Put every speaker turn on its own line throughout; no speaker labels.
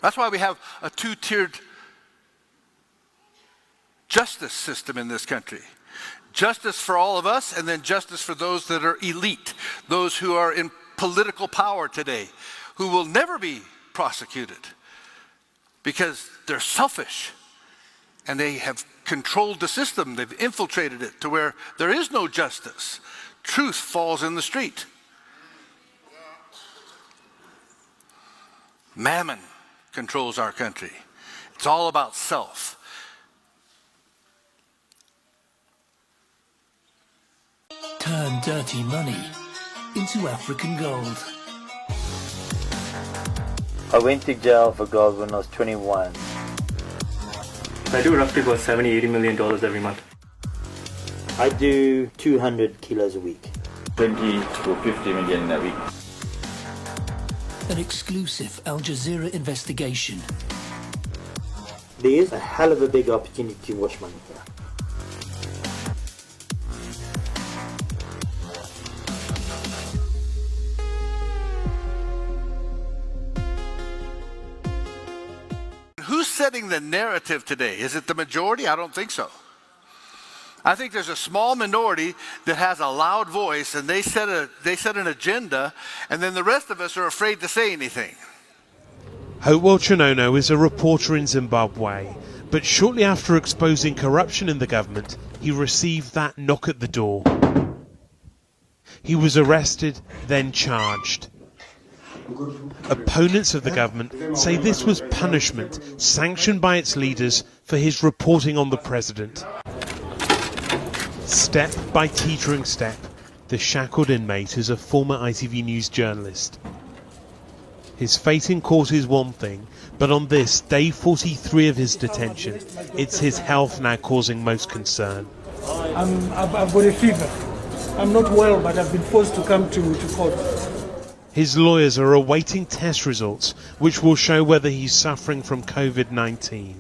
That's why we have a two-tiered justice system in this country. Justice for all of us, and then justice for those that are elite, those who are in political power today, who will never be prosecuted because they're selfish and they have controlled the system. They've infiltrated it to where there is no justice. Truth falls in the street. Mammon controls our country. It's all about self.
Turn dirty money into African gold.
I went to jail for gold when I was 21.
I do roughly about $70–80 million every month.
I do 200 kilos a week.
20 to 50 million a week.
An exclusive Al Jazeera investigation.
There is a hell of a big opportunity to wash money here.
Who's setting the narrative today? Is it the majority? I don't think so. I think there's a small minority that has a loud voice, and they set an agenda, and then the rest of us are afraid to say anything.
Hopewell Chinono is a reporter in Zimbabwe, but shortly after exposing corruption in the government, he received that knock at the door. He was arrested, then charged. Opponents of the government say this was punishment sanctioned by its leaders for his reporting on the president. Step by teetering step, the shackled inmate is a former ITV News journalist. His fate in court is one thing, but on this, day 43 of his detention, it's his health now causing most concern.
I've got a fever. I'm not well, but I've been forced to come to court.
His lawyers are awaiting test results which will show whether he's suffering from COVID-19.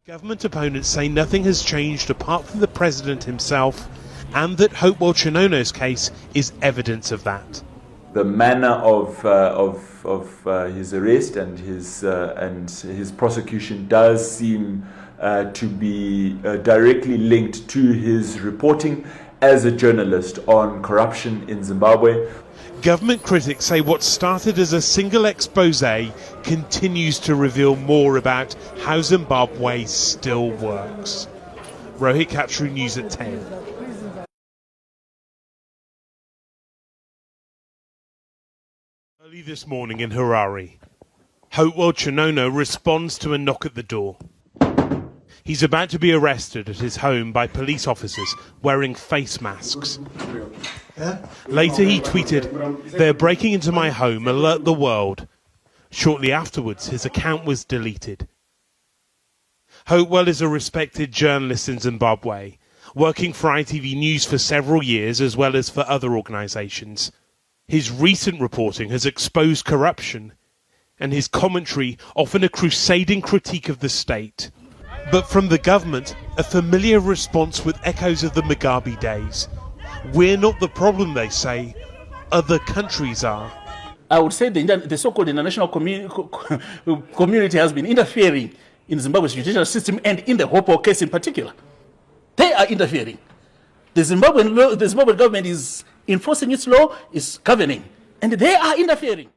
Government opponents say nothing has changed apart from the president himself, and that Hopewell Chinono's case is evidence of that.
The manner of his arrest and his prosecution does seem to be directly linked to his reporting as a journalist on corruption in Zimbabwe.
Government critics say what started as a single expose continues to reveal more about how Zimbabwe still works. Rohit Khatri, News at 10. Early this morning in Harare, Hopewell Chinono responds to a knock at the door. He's about to be arrested at his home by police officers wearing face masks. Later he tweeted, "They're breaking into my home, alert the world." Shortly afterwards, his account was deleted. Hopewell is a respected journalist in Zimbabwe, working for ITV News for several years as well as for other organisations. His recent reporting has exposed corruption, and his commentary often a crusading critique of the state. But from the government, a familiar response with echoes of the Mugabe days. We're not the problem, they say. Other countries are.
I would say the so-called international community has been interfering in Zimbabwe's judicial system and in the Hopewell case in particular. They are interfering. The Zimbabwean government is enforcing its law, is governing, and they are interfering.